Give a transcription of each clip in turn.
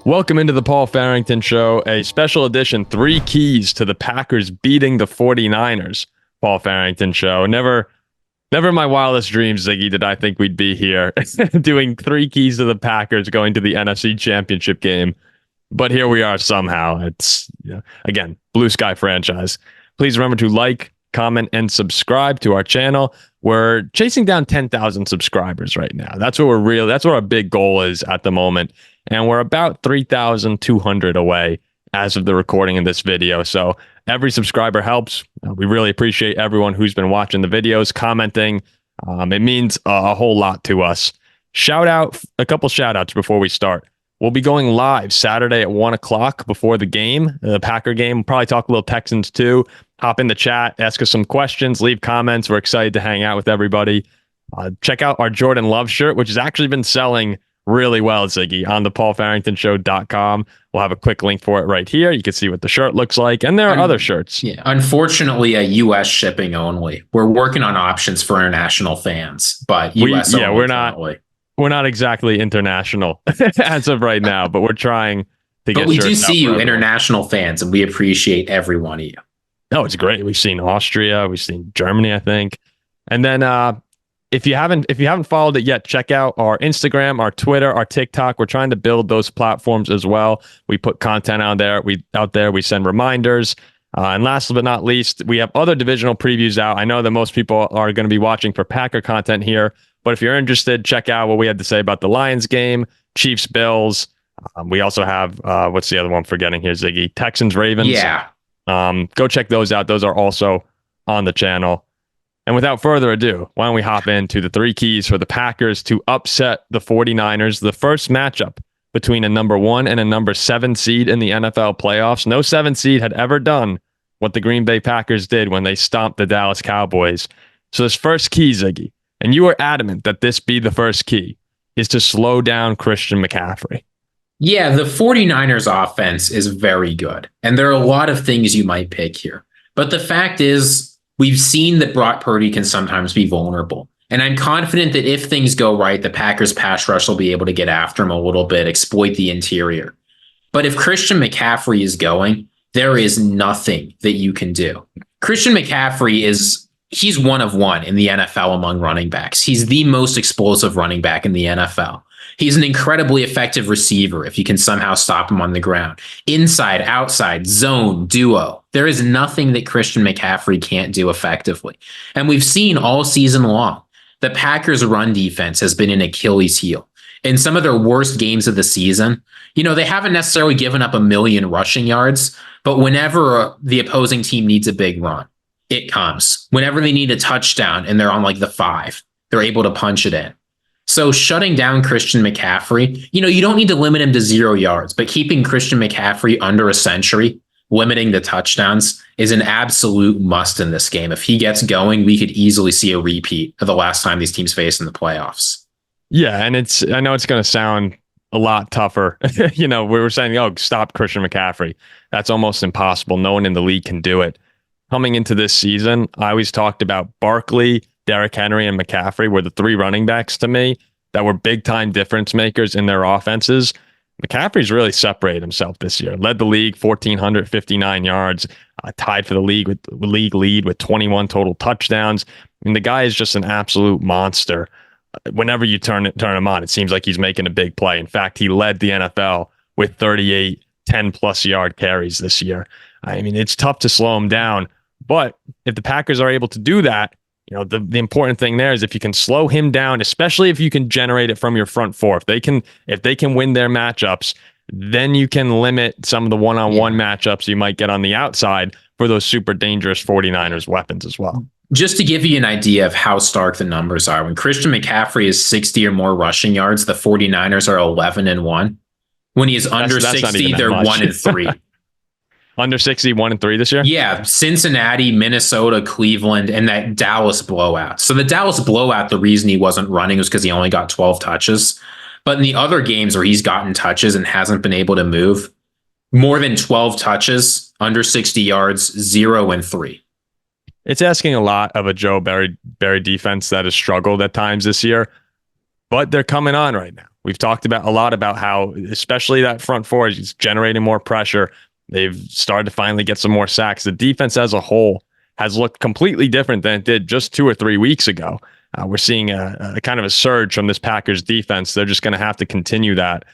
Welcome into the Paul Farrington Show, a special edition, 3 keys to the Packers beating the 49ers. Paul Farrington Show. Never in my wildest dreams, Ziggy, did I think we'd be here doing 3 keys to the Packers going to the NFC Championship game. But here we are somehow. It's, again, blue sky franchise. Please remember to like, comment, and subscribe to our channel. We're chasing down 10,000 subscribers right now. That's what our big goal is at the moment. And we're about 3,200 away as of the recording of this video. So every subscriber helps. We really appreciate everyone who's been watching the videos, commenting. It means a whole lot to us. A couple shout outs before we start. We'll be going live Saturday at 1 o'clock before the game, the Packer game. We'll probably talk a little Texans too. Hop in the chat, ask us some questions, leave comments. We're excited to hang out with everybody. Check out our Jordan Love shirt, which has actually been selling really well, Ziggy, on the paulfarringtonshow.com. We'll have a quick link for it right here. You can see what the shirt looks like, and there are other shirts. Yeah, unfortunately, a U.S. shipping only. We're working on options for international fans, but U.S. only. Yeah, we're not exactly international as of right now, but we're trying to get. But we do see you, international fans, and we appreciate every one of you. Oh, it's great. We've seen Austria, we've seen Germany, I think, and then if you haven't followed it yet, check out our Instagram, our Twitter, our TikTok. We're trying to build those platforms as well. We put content out there. We send reminders. And last but not least, we have other divisional previews out. I know that most people are going to be watching for Packer content here, but if you're interested, check out what we had to say about the Lions game, Chiefs, Bills. We also have what's the other one I'm forgetting here, Ziggy? Texans, Ravens. Yeah. Go check those out. Those are also on the channel. And without further ado, why don't we hop into the 3 keys for the Packers to upset the 49ers, the first matchup between a number 1 and a number 7 seed in the NFL playoffs. No 7 seed had ever done what the Green Bay Packers did when they stomped the Dallas Cowboys. So this first key, Ziggy, and you were adamant that this be the first key, is to slow down Christian McCaffrey. Yeah, the 49ers offense is very good. And there are a lot of things you might pick here. But the fact is, we've seen that Brock Purdy can sometimes be vulnerable. And I'm confident that if things go right, the Packers pass rush will be able to get after him a little bit, exploit the interior. But if Christian McCaffrey is going, there is nothing that you can do. Christian McCaffrey he's one of one in the NFL among running backs. He's the most explosive running back in the NFL. He's an incredibly effective receiver if you can somehow stop him on the ground. Inside, outside, zone, duo. There is nothing that Christian McCaffrey can't do effectively. And we've seen all season long, the Packers' run defense has been an Achilles heel. In some of their worst games of the season, they haven't necessarily given up 1 million rushing yards, but whenever the opposing team needs a big run, it comes. Whenever they need a touchdown and they're on like the 5, they're able to punch it in. So shutting down Christian McCaffrey, you don't need to limit him to 0 yards, but keeping Christian McCaffrey under a century, limiting the touchdowns, is an absolute must in this game. If he gets going, we could easily see a repeat of the last time these teams faced in the playoffs. Yeah, and I know it's going to sound a lot tougher. We were saying, stop Christian McCaffrey. That's almost impossible. No one in the league can do it. Coming into this season, I always talked about Barkley, Derrick Henry, and McCaffrey were the 3 running backs to me that were big-time difference makers in their offenses. McCaffrey's really separated himself this year. Led the league 1,459 yards, tied for the league lead with 21 total touchdowns. I mean, the guy is just an absolute monster. Whenever you turn him on, it seems like he's making a big play. In fact, he led the NFL with 38 10-plus yard carries this year. I mean, it's tough to slow him down. But if the Packers are able to do that, the important thing there is if you can slow him down, especially if you can generate it from your front 4. If they can win their matchups, then you can limit some of the one-on-one matchups you might get on the outside for those super dangerous 49ers weapons as well. Just to give you an idea of how stark the numbers are, when Christian McCaffrey is 60 or more rushing yards, the 49ers are 11-1. When he is under 60, they're 1-3. Under 60, 1-3 this year? Yeah, Cincinnati, Minnesota, Cleveland, and that Dallas blowout. So the Dallas blowout, the reason he wasn't running was because he only got 12 touches. But in the other games where he's gotten touches and hasn't been able to move, more than 12 touches, under 60 yards, 0-3. It's asking a lot of a Joe Barry defense that has struggled at times this year, but they're coming on right now. We've talked about a lot about how, especially that front four is generating more pressure. They've started to finally get some more sacks. The defense as a whole has looked completely different than it did just 2 or 3 weeks ago. We're seeing a kind of a surge from this Packers defense. They're just going to have to continue that.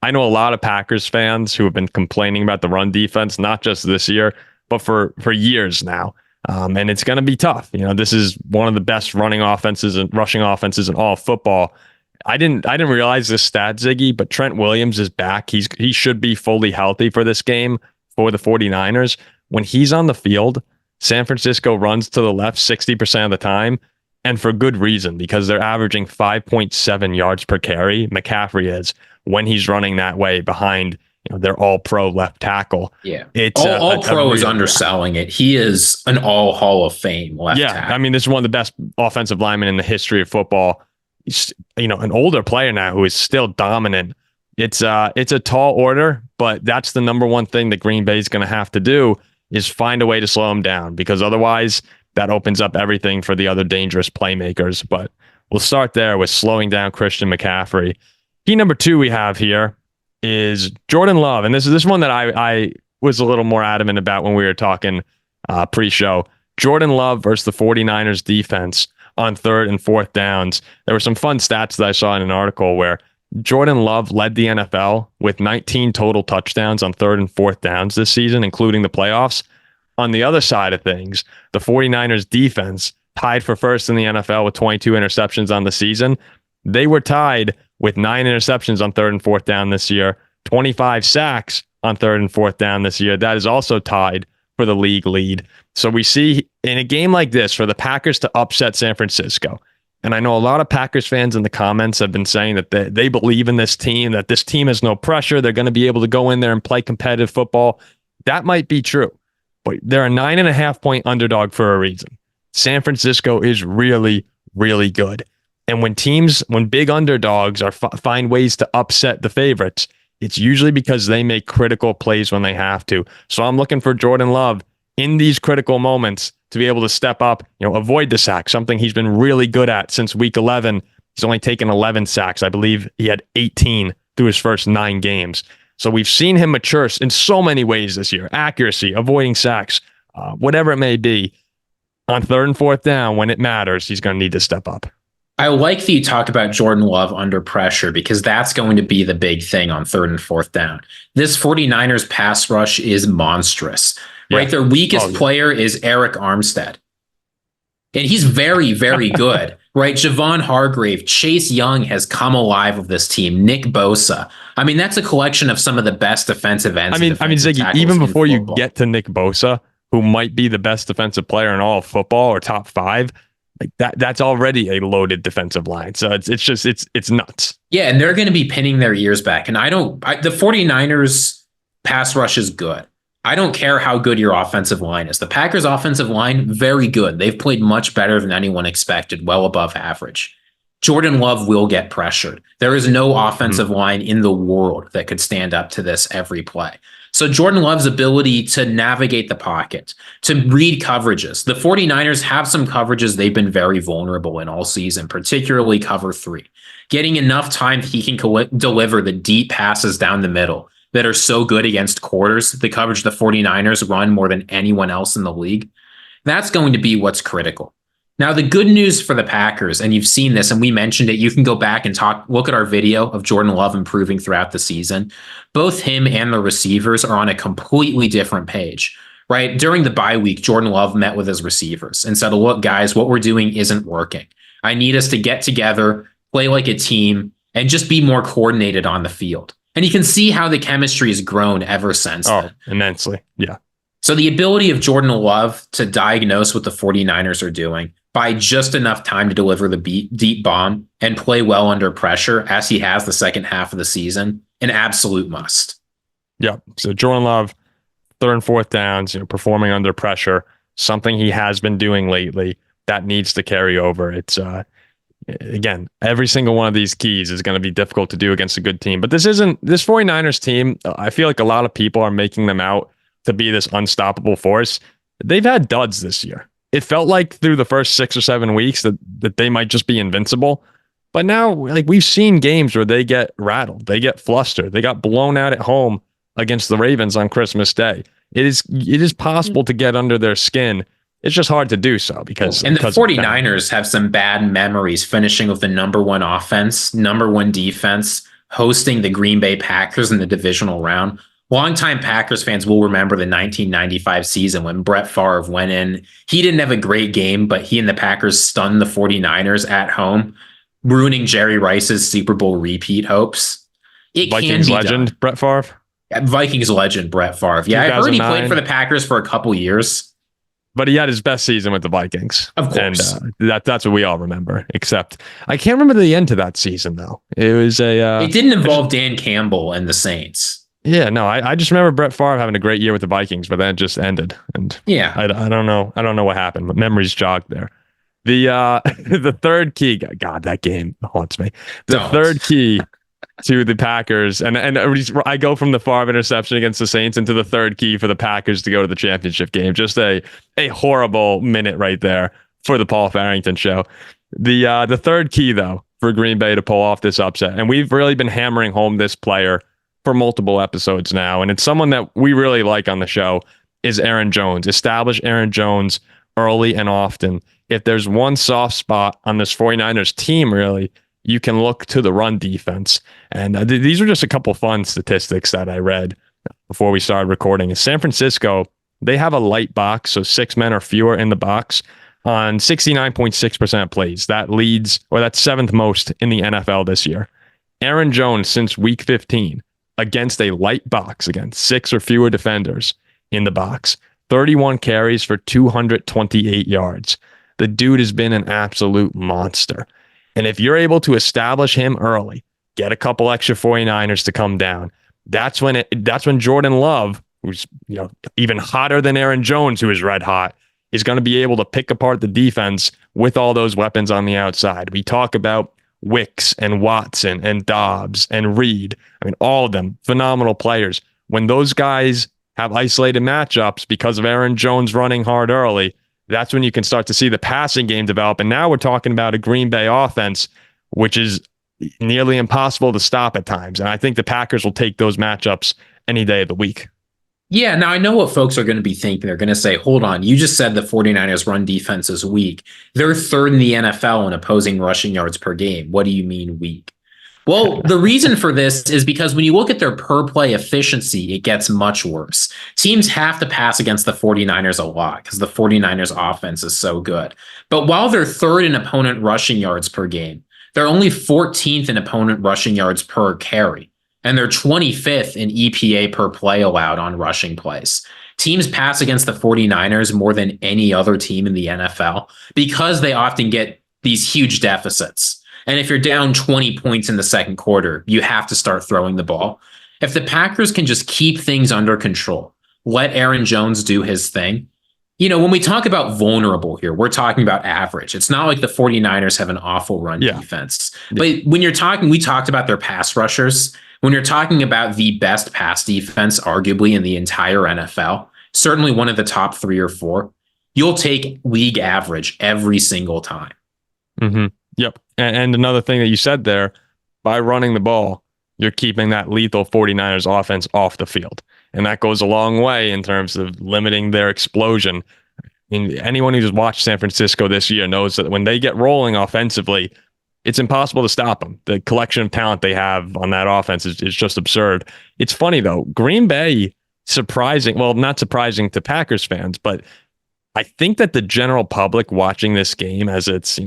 I know a lot of Packers fans who have been complaining about the run defense, not just this year, but for years now. And it's going to be tough. This is one of the best running offenses and rushing offenses in all of football. I didn't realize this stat, Ziggy, but Trent Williams is back. He should be fully healthy for this game for the 49ers. When he's on the field, San Francisco runs to the left 60% of the time, and for good reason, because they're averaging 5.7 yards per carry. McCaffrey is, when he's running that way behind their all-pro left tackle. Yeah, it's all-pro is underselling it. He is an all Hall of Fame left tackle. I mean, this is one of the best offensive linemen in the history of football. He's, an older player now who is still dominant. It's a tall order, but that's the number one thing that Green Bay is going to have to do is find a way to slow him down, because otherwise that opens up everything for the other dangerous playmakers. But we'll start there with slowing down Christian McCaffrey. Key number 2 we have here is Jordan Love. And this is one that I was a little more adamant about when we were talking pre-show. Jordan Love versus the 49ers defense on 3rd and 4th downs. There were some fun stats that I saw in an article where Jordan Love led the NFL with 19 total touchdowns on 3rd and 4th downs this season, including the playoffs. On the other side of things, the 49ers defense tied for first in the NFL with 22 interceptions on the season. They were tied with 9 interceptions on 3rd and 4th down this year, 25 sacks on 3rd and 4th down this year. That is also tied for the league lead. So we see in a game like this for the Packers to upset San Francisco. And I know a lot of Packers fans in the comments have been saying that they believe in this team, that this team has no pressure. They're going to be able to go in there and play competitive football. That might be true, but they're a 9.5-point underdog for a reason. San Francisco is really, really good. And when big underdogs find ways to upset the favorites, it's usually because they make critical plays when they have to. So I'm looking for Jordan Love in these critical moments to be able to step up, avoid the sack, something he's been really good at since week 11. He's only taken 11 sacks. I believe he had 18 through his first 9 games. So we've seen him mature in so many ways this year. Accuracy, avoiding sacks, whatever it may be. On 3rd and 4th down, when it matters, he's going to need to step up. I like that you talk about Jordan Love under pressure, because that's going to be the big thing on 3rd and 4th down. This 49ers pass rush is monstrous, right? Yeah. Their weakest player is Eric Armstead. And he's very, very good, right? Javon Hargrave, Chase Young has come alive with this team. Nick Bosa. I mean, that's a collection of some of the best defensive ends. I mean, Ziggy, even before you get to Nick Bosa, who might be the best defensive player in all of football or top 5, like that's already a loaded defensive line. So it's nuts. Yeah, and they're going to be pinning their ears back. And the 49ers pass rush is good. I don't care how good your offensive line is. The Packers offensive line, very good. They've played much better than anyone expected, well above average. Jordan Love will get pressured. There is no offensive line in the world that could stand up to this every play. So Jordan Love's ability to navigate the pocket, to read coverages. The 49ers have some coverages they've been very vulnerable in all season, particularly cover 3. Getting enough time he can deliver the deep passes down the middle that are so good against quarters, the coverage the 49ers run more than anyone else in the league. That's going to be what's critical. Now, the good news for the Packers, and you've seen this, and we mentioned it, you can go back and look at our video of Jordan Love improving throughout the season. Both him and the receivers are on a completely different page, right? During the bye week, Jordan Love met with his receivers and said, look, guys, what we're doing isn't working. I need us to get together, play like a team, and just be more coordinated on the field. And you can see how the chemistry has grown ever since then. Immensely. Yeah. So the ability of Jordan Love to diagnose what the 49ers are doing, by just enough time to deliver the deep bomb and play well under pressure, as he has the second half of the season, an absolute must. Yeah. So Jordan Love, 3rd and 4th downs, performing under pressure, something he has been doing lately that needs to carry over. It's again, every single one of these keys is going to be difficult to do against a good team. But this 49ers team, I feel like a lot of people are making them out to be this unstoppable force. They've had duds this year. It felt like through the first 6 or 7 weeks that they might just be invincible. But now, like, we've seen games where they get rattled, they get flustered, they got blown out at home against the Ravens on Christmas Day. It is possible to get under their skin. It's just hard to do so because the 49ers have some bad memories finishing with the number one offense, number one defense, hosting the Green Bay Packers in the divisional round. Longtime Packers fans will remember the 1995 season when Brett Favre went in. He didn't have a great game, but he and the Packers stunned the 49ers at home, ruining Jerry Rice's Super Bowl repeat hopes. It Vikings can be legend done. Brett Favre. Vikings legend Brett Favre. Yeah, I heard he played for the Packers for a couple years. But he had his best season with the Vikings. Of course. And that's what we all remember, except I can't remember the end to that season, though. It was it didn't involve Dan Campbell and the Saints. Yeah, no, I just remember Brett Favre having a great year with the Vikings, but then it just ended. And yeah, I don't know. I don't know what happened, but memories jogged there. The third key, God, that game haunts me. Third key to the Packers, and I go from the Favre interception against the Saints into the third key for the Packers to go to the championship game. Just a horrible minute right there for the Paul Farrington show. The third key, though, for Green Bay to pull off this upset, and we've really been hammering home this player for multiple episodes now, and it's someone that we really like on the show, is Aaron Jones. Establish Aaron Jones early and often. If there's one soft spot on this 49ers team, really, you can look to the run defense. And these are just a couple fun statistics that I read before we started recording. In San Francisco, they have a light box, so 6 men or fewer in the box on 69.6% of plays. That leads, or that's 7th most in the NFL this year. Aaron Jones, since week 15, against a light box, against 6 or fewer defenders in the box, 31 carries for 228 yards. The dude has been an absolute monster. And if you're able to establish him early, get a couple extra 49ers to come down, that's when Jordan Love, who's even hotter than Aaron Jones, who is red hot, is going to be able to pick apart the defense with all those weapons on the outside. We talk about Wicks and Watson and Dobbs and Reed. I mean, all of them phenomenal players. When those guys have isolated matchups because of Aaron Jones running hard early, that's when you can start to see the passing game develop. And now we're talking about a Green Bay offense, which is nearly impossible to stop at times. And I think the Packers will take those matchups any day of the week. Yeah, now I know what folks are going to be thinking. They're going to say, hold on, you just said the 49ers run defense is weak. They're third in the NFL in opposing rushing yards per game. What do you mean weak? Well, the reason for this is because when you look at their per play efficiency, it gets much worse. Teams have to pass against the 49ers a lot because the 49ers offense is so good. But while they're third in opponent rushing yards per game, they're only 14th in opponent rushing yards per carry. And they're 25th in EPA per play allowed on rushing plays. Teams pass against the 49ers more than any other team in the NFL because they often get these huge deficits. And if you're down 20 points in the second quarter, you have to start throwing the ball. If the Packers can just keep things under control, let Aaron Jones do his thing. When we talk about vulnerable here, we're talking about average. It's not like the 49ers have an awful run defense. But when you're talking, we talked about their pass rushers. When you're talking about the best pass defense, arguably in the entire NFL, certainly one of the top 3 or 4, you'll take league average every single time. Mm-hmm. Yep. And another thing that you said there, by running the ball, you're keeping that lethal 49ers offense off the field. And that goes a long way in terms of limiting their explosion. I mean, anyone who's watched San Francisco this year knows that when they get rolling offensively, it's impossible to stop them. The collection of talent they have on that offense is just absurd. It's funny, though. Green Bay, not surprising to Packers fans, but I think that the general public watching this game, as it's,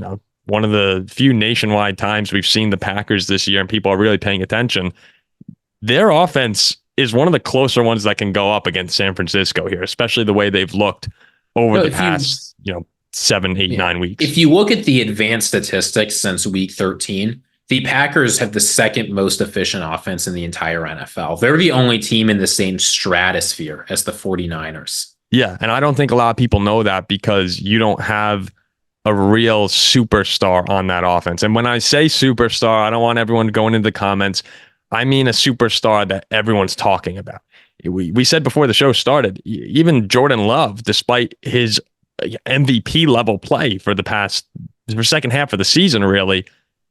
one of the few nationwide times we've seen the Packers this year and people are really paying attention, their offense is one of the closer ones that can go up against San Francisco here, especially the way they've looked over the past, 7, 8, 9 weeks. If you look at the advanced statistics since week 13, the Packers have the second most efficient offense in the entire NFL. They're the only team in the same stratosphere as the 49ers. Yeah, and I don't think a lot of people know that because you don't have a real superstar on that offense. And when I say superstar, I don't want everyone going into the comments. I mean a superstar that everyone's talking about. We said before the show started, even Jordan Love, despite his MVP level play for second half of the season, really,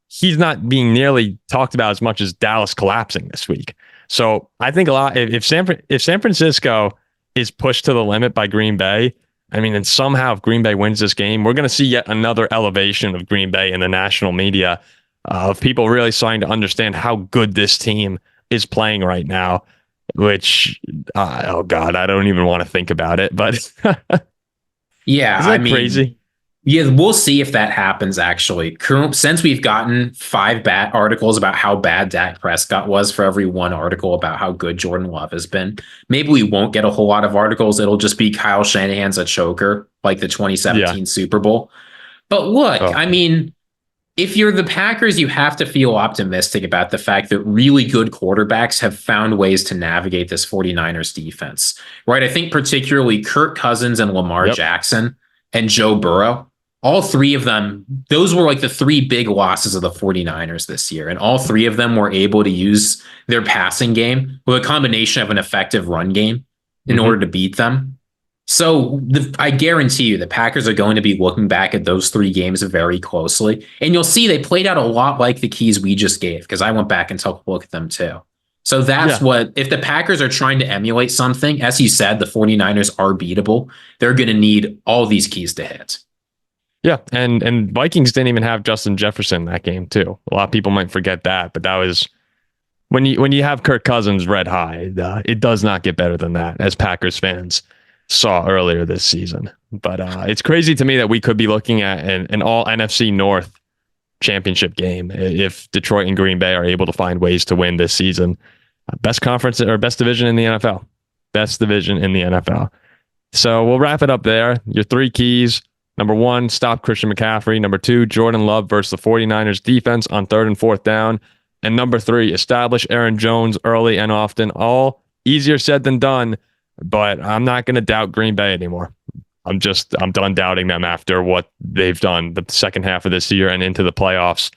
he's not being nearly talked about as much as Dallas collapsing this week. So I think a lot, if San Francisco is pushed to the limit by Green Bay, I mean, and somehow if Green Bay wins this game, we're going to see yet another elevation of Green Bay in the national media, of people really starting to understand how good this team is playing right now, which, oh God, I don't even want to think about it, but yeah, isn't that crazy? Yeah, we'll see if that happens, actually. Since we've gotten 5 bad articles about how bad Dak Prescott was for every one article about how good Jordan Love has been, maybe we won't get a whole lot of articles. It'll just be Kyle Shanahan's a choker, like the 2017 Super Bowl. But look, I mean, if you're the Packers, you have to feel optimistic about the fact that really good quarterbacks have found ways to navigate this 49ers defense, right? I think particularly Kirk Cousins and Lamar Jackson and Joe Burrow. All 3 of them, those were like the 3 big losses of the 49ers this year. And all 3 of them were able to use their passing game with a combination of an effective run game in order to beat them. So I guarantee you the Packers are going to be looking back at those 3 games very closely. And you'll see they played out a lot like the keys we just gave, because I went back and took a look at them too. So that's what, if the Packers are trying to emulate something, as you said, the 49ers are beatable. They're going to need all these keys to hit. Yeah, and Vikings didn't even have Justin Jefferson in that game too. A lot of people might forget that, but that was when you have Kirk Cousins red high, it does not get better than that, as Packers fans saw earlier this season. But it's crazy to me that we could be looking at an all NFC North championship game if Detroit and Green Bay are able to find ways to win this season. Best conference or best division in the NFL. Best division in the NFL. So we'll wrap it up there. Your 3 keys. Number 1, stop Christian McCaffrey. Number 2, Jordan Love versus the 49ers defense on 3rd and 4th down. And number 3, establish Aaron Jones early and often. All easier said than done, but I'm not going to doubt Green Bay anymore. I'm done doubting them after what they've done the second half of this year and into the playoffs.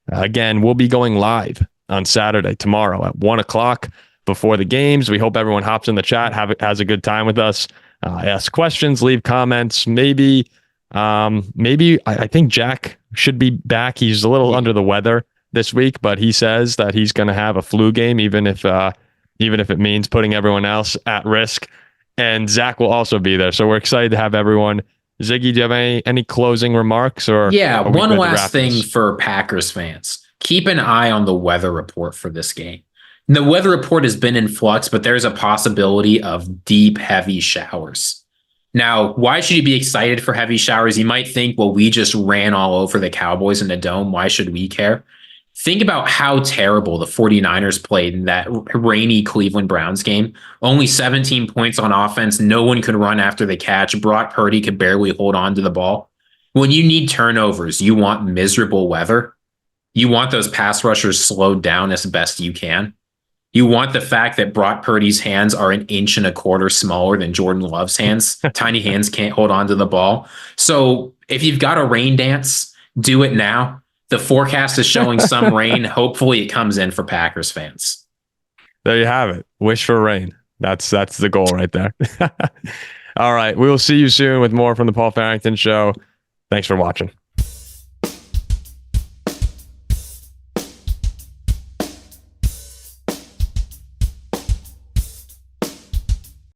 Again, we'll be going live on Saturday, tomorrow at 1:00 before the games. We hope everyone hops in the chat, has a good time with us, ask questions, leave comments. Maybe I think Jack should be back. He's a little under the weather this week, but he says that he's going to have a flu game, even if it means putting everyone else at risk. And Zach will also be there. So we're excited to have everyone. Ziggy, do you have any closing remarks? Or one last thing for Packers fans. Keep an eye on the weather report for this game. The weather report has been in flux, but there's a possibility of deep, heavy showers. Now, why should you be excited for heavy showers? You might think, well, we just ran all over the Cowboys in the dome. Why should we care? Think about how terrible the 49ers played in that rainy Cleveland Browns game. Only 17 points on offense. No one could run after the catch. Brock Purdy could barely hold on to the ball. When you need turnovers, you want miserable weather. You want those pass rushers slowed down as best you can. You want the fact that Brock Purdy's hands are 1.25 inches smaller than Jordan Love's hands. Tiny hands can't hold on to the ball. So if you've got a rain dance, do it now. The forecast is showing some rain. Hopefully it comes in for Packers fans. There you have it. Wish for rain. That's the goal right there. All right. We will see you soon with more from the Paul Farrington Show. Thanks for watching.